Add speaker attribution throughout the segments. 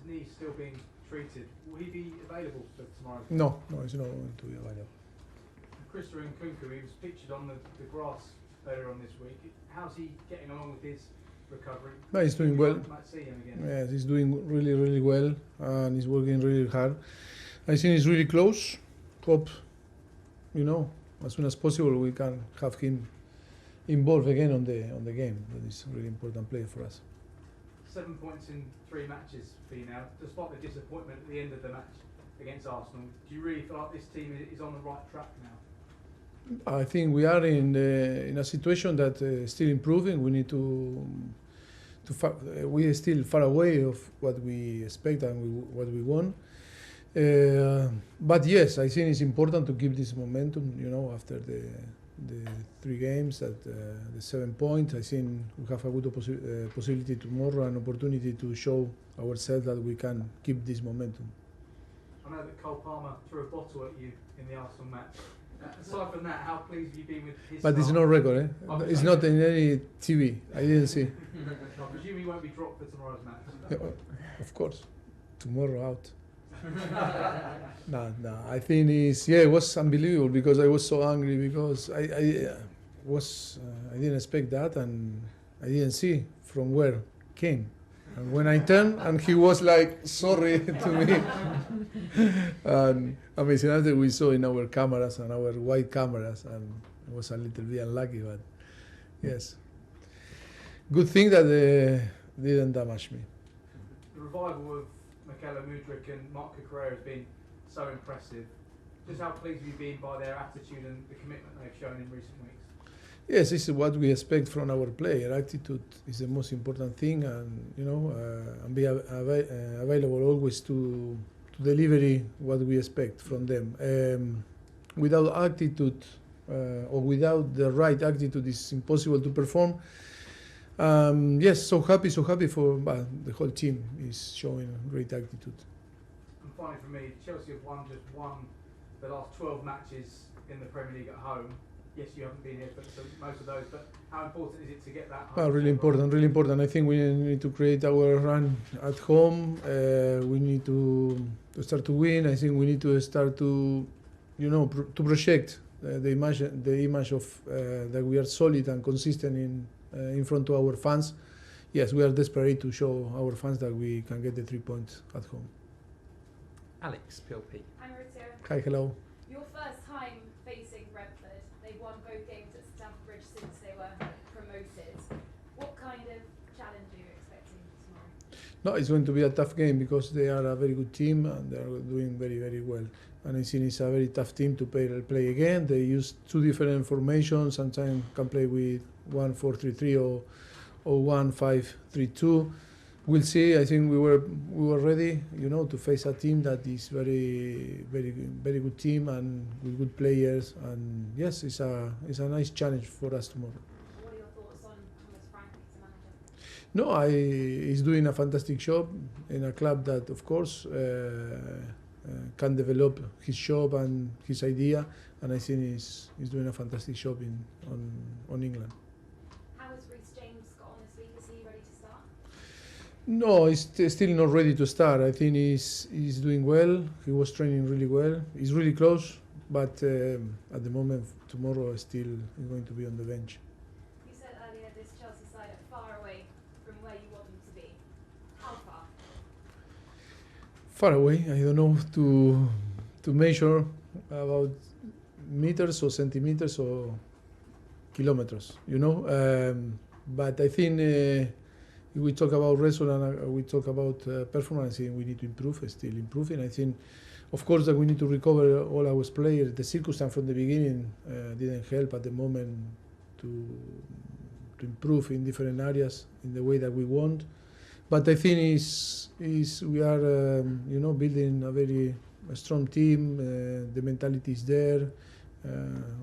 Speaker 1: knee still being treated. Will he be available for tomorrow's
Speaker 2: game? No, he's not going to be available.
Speaker 1: Christopher Nkunku, he was pictured on the grass earlier on this week. How's he getting along with his recovery?
Speaker 2: No, he's doing well.
Speaker 1: Might see him again.
Speaker 2: Yes, he's doing really, really well, and he's working really hard. I think he's really close. Hope, as soon as possible we can have him involved again on the game. That is a really important player for us.
Speaker 1: 7 points in 3 matches for you now. Despite the disappointment at the end of the match against Arsenal, do you really feel like this team is on the right track now?
Speaker 2: I think we are in a situation that is still improving. We need we are still far away of what we expect and what we want. But yes, I think it's important to keep this momentum. After the 3 games, the 7 points, I think we have a good possibility tomorrow, an opportunity to show ourselves that we can keep this momentum.
Speaker 1: I know that Cole Palmer threw a bottle at you in the Arsenal match. Aside from that, how pleased have you been with his
Speaker 2: But it's no record, It's not in any TV. I didn't see.
Speaker 1: I presume he won't be dropped for tomorrow's match.
Speaker 2: Of course. Tomorrow out. No. I think it was unbelievable because I was so angry because I didn't expect that and I didn't see from where it came. And when I turned and he was like sorry to me. And amazing after we saw in our cameras and our wide cameras, and it was a little bit unlucky, but yes. Good thing that they didn't damage me.
Speaker 1: The revival of Michaela Mudryk and Marco Correa has been so impressive. Just how pleased have you been by their attitude and the commitment they've shown in recent weeks?
Speaker 2: Yes, this is what we expect from our player. Attitude is the most important thing, and and be available always to deliver what we expect from them. Without attitude or without the right attitude, it's impossible to perform. Yes, so happy for the whole team is showing great attitude.
Speaker 1: And finally for me, Chelsea have just won the last 12 matches in the Premier League at home. Yes, you haven't been here for most of those, but how important is it to get that home?
Speaker 2: Really important. I think we need to create our run at home. We need to start to win. I think we need to start to, to project the image of that we are solid and consistent in front of our fans. Yes, we are desperate to show our fans that we can get the 3 points at home.
Speaker 3: Alex, PLP.
Speaker 4: Hi, Maurizio.
Speaker 2: Hi, hello.
Speaker 4: Your first time facing Brentford. They've won both games at Stamford Bridge since they were promoted. What kind of challenge are you expecting tomorrow?
Speaker 2: No, it's going to be a tough game because they are a very good team and they are doing very, very well. And I think it's a very tough team to play again. They use 2 different formations. Sometimes can play with 1-4-3-3 or 1-5-3-2. We'll see. I think we were ready, to face a team that is very, very, very good team and with good players. And yes, it's a nice challenge for us tomorrow.
Speaker 4: What are your thoughts on Thomas Frank as a manager?
Speaker 2: No, he's doing a fantastic job in a club that, of course, can develop his job and his idea. And I think he's doing a fantastic job on England. No, he's still not ready to start. I think he's doing well. He was training really well. He's really close, but at the moment, tomorrow still is going to be on the bench.
Speaker 4: You said earlier this Chelsea side are far away from where you want them to be. How far?
Speaker 2: Far away. I don't know to measure about meters or centimeters or kilometers. But I think. If we talk about result and we talk about performance, I think we need to improve, still improving. I think, of course, that we need to recover all our players. The circumstance from the beginning didn't help at the moment to improve in different areas in the way that we want. But I think we are building a very strong team. The mentality is there.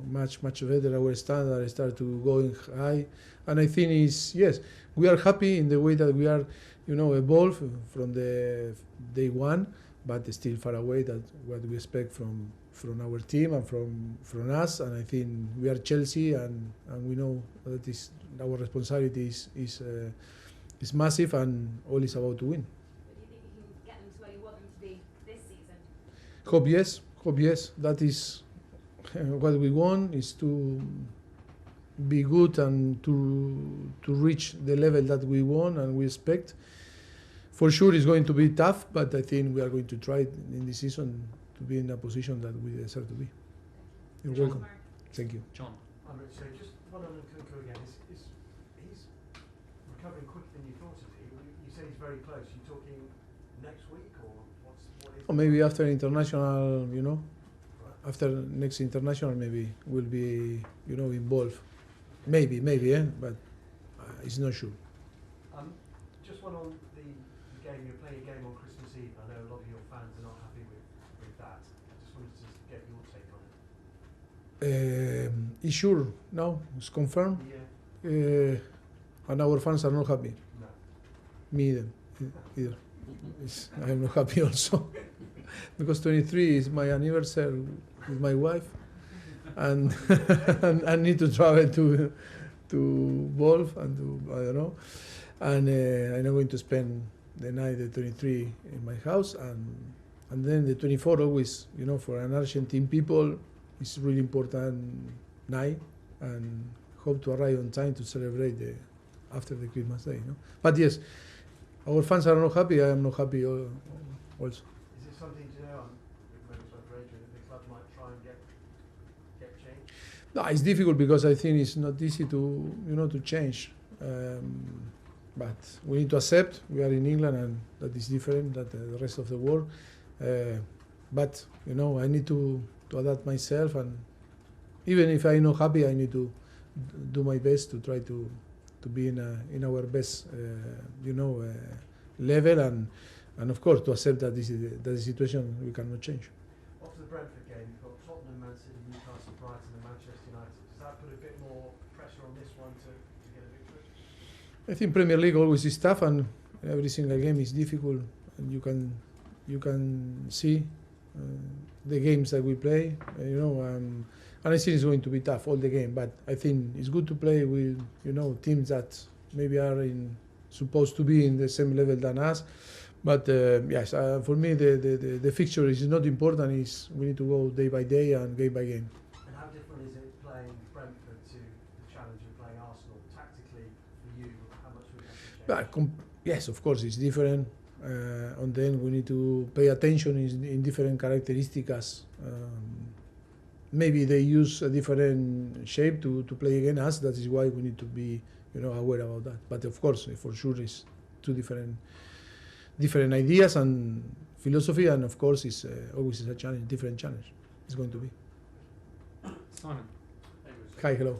Speaker 2: Much better. Our standard start to going high, and I think yes, we are happy in the way that we are, evolve from the day one, but still far away that what we expect from our team and from us. And I think we are Chelsea, and we know that our responsibility is massive, and all is about to win.
Speaker 4: But do you think you can get
Speaker 2: Hope yes. That is what we want, is to be good and to reach the level that we want and we expect. For sure it's going to be tough, but I think we are going to try in this season to be in a position that we deserve to be. You're welcome. Thank you.
Speaker 3: John.
Speaker 5: So just one on Nkunku again. He's recovering quicker than you thought of. You said he's very close. Are you talking next week or what is?
Speaker 2: Or maybe after international, you know,
Speaker 5: Right.
Speaker 2: after next international maybe will be, you know, involved. Maybe, but it's not sure.
Speaker 5: Just one on the game. You're playing a game on Christmas Eve. I know a lot of your fans are not happy with that. I just wanted to get your take on it.
Speaker 2: It's sure now, it's confirmed,
Speaker 5: Yeah.
Speaker 2: and our fans are not happy.
Speaker 5: No.
Speaker 2: Me either. I am not happy also, because 23 is my anniversary with my wife, and and I need to travel to Wolf and to, I don't know, and I'm not going to spend the night the 23 in my house, and then the 24 always, you know, for an Argentine people, it's really important night, and hope to arrive on time to celebrate after the Christmas day, you know. But yes, our fans are not happy. I am not happy also.
Speaker 5: Is it something to know? Maybe it's like Adrian, that the club might try and get changed?
Speaker 2: No, it's difficult because I think it's not easy to, you know, to change. But we need to accept we are in England and that is different than the rest of the world. But you know, I need to adapt myself, and even if I'm not happy, I need to do my best to try to be in our best, you know, level, and of course to accept that this is the situation we cannot change.
Speaker 5: After the Brentford game, you've got Tottenham, Man City, Newcastle, Brighton, and Manchester United. Does that put a bit more pressure on this one to get a victory?
Speaker 2: I think Premier League always is tough, and every single game is difficult, and you can see the games that we play, you know, and I think it's going to be tough all the game. But I think it's good to play with, you know, teams that maybe are supposed to be in the same level than us. But yes, for me the fixture is not important. Is we need to go day by day and game by game.
Speaker 5: And how different is it playing Brentford to the challenge of playing Arsenal tactically for you? How much would that have to change?
Speaker 2: Yes, of course, it's different. And then we need to pay attention in different characteristics. Maybe they use a different shape to play against us. That is why we need to be, you know, aware about that. But of course, for sure, it's two different ideas and philosophy, and of course, it's always a challenge, different challenge. It's going to be.
Speaker 3: Simon.
Speaker 2: Hi, hello.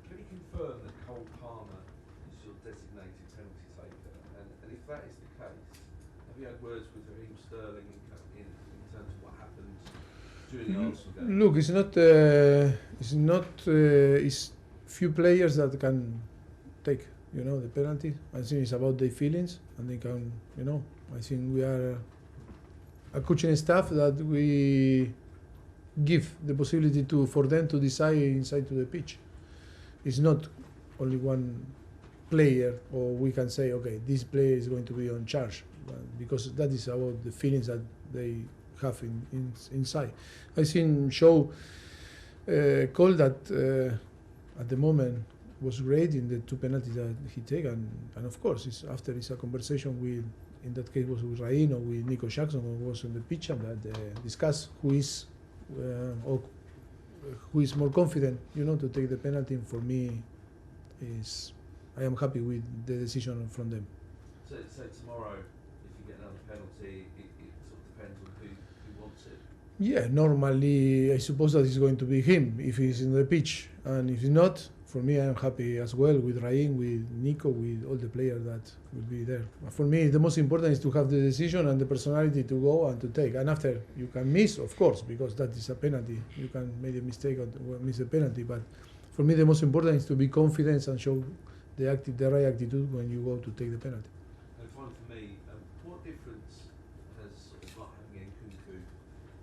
Speaker 6: Can you confirm that Cole Palmer is your designated penalty taker? And if that is the case, have you had words with Raheem Sterling in terms of what happened during the Arsenal game?
Speaker 2: Look, it's few players that can take, you know, the penalty. I think it's about their feelings, and they can, you know. I think we are a coaching staff that we give the possibility for them to decide inside to the pitch. It's not only one player, or we can say, okay, this player is going to be on charge, because that is about the feelings that they have inside. I think Cole that at the moment was great in the two penalties that he took, and of course it's a conversation with, in that case was with Raheem or with Nico Jackson, who was on the pitch, and that discuss who is more confident, you know, to take the penalty. And for me, I am happy with the decision from them.
Speaker 6: So tomorrow, if you get another penalty, it sort of depends on who wants it.
Speaker 2: Yeah, normally I suppose that it's going to be him if he's in the pitch, and if he's not, for me, I am happy as well with Raheem, with Nico, with all the players that will be there. For me, the most important is to have the decision and the personality to go and to take. And after, you can miss, of course, because that is a penalty. You can make a mistake or miss a penalty. But for me, the most important is to be confident and show the right attitude when you go to take the penalty.
Speaker 6: And finally for me, what difference has sort of not having Nkunku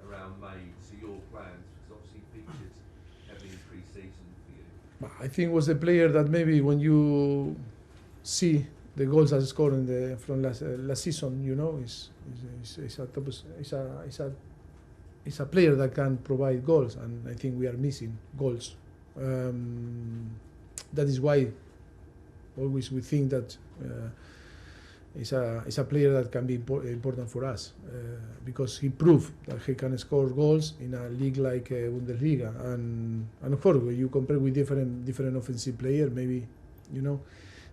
Speaker 6: around made to your plans? Because obviously he featured heavily in pre-season for you.
Speaker 2: I think it was a player that maybe when you see the goals that scored from last season, you know, is a is a player that can provide goals, and I think we are missing goals. That is why always we think that is a player that can be important for us because he proved that he can score goals in a league like Bundesliga, and of course when you compare with different offensive player, maybe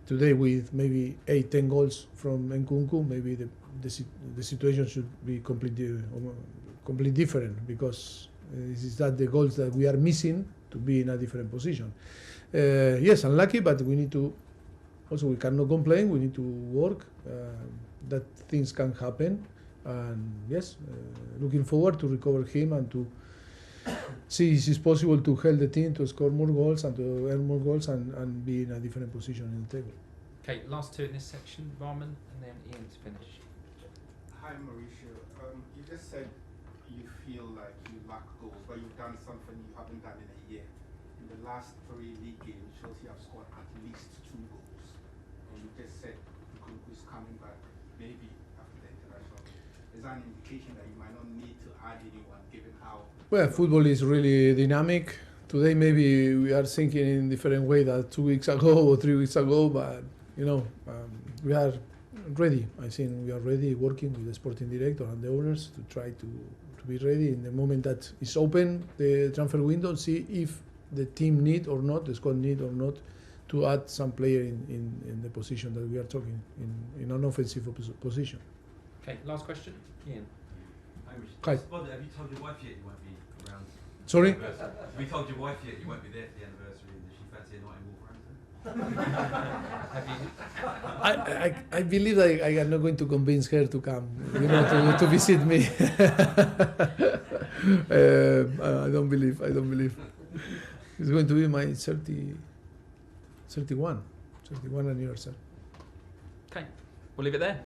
Speaker 2: today with maybe 8-10 goals from Nkunku, maybe the situation should be completely different, because this is that the goals that we are missing to be in a different position. Yes, unlucky, but we need to. Also, we cannot complain. We need to work. That things can happen, and yes, looking forward to recover him and to see if it's possible to help the team to score more goals and to earn more goals and be in a different position in the table.
Speaker 3: Okay, last two in this section, Rantman, and then Ian to finish.
Speaker 7: Hi, Mauricio. You just said you feel like you lack goals, but you've done something you haven't done in a year. In the last 3 league games, Chelsea have scored at least 2 goals. And you just said Nkunku is coming back, maybe after the international. Is that an indication that you might not need to add anyone, given how...
Speaker 2: Well, football is really dynamic. Today maybe we are thinking in different way than 2 weeks ago or 3 weeks ago, but we are ready. I think we are ready, working with the sporting director and the owners to try to be ready in the moment that is open, the transfer window, see if the team need or not, the squad need or not, to add some player in the position that we are talking, in an offensive position.
Speaker 3: Okay, last question, Ian.
Speaker 2: Hi.
Speaker 8: Have you told your wife yet you won't be around?
Speaker 2: Sorry?
Speaker 8: Have you told your wife yet you won't be there for the anniversary? Does she fancy a night in Wolverhampton?
Speaker 2: I believe that I am not going to convince her to come, to visit me. I don't believe. It's going to be my 31 anniversary.
Speaker 3: Okay, we'll leave it there.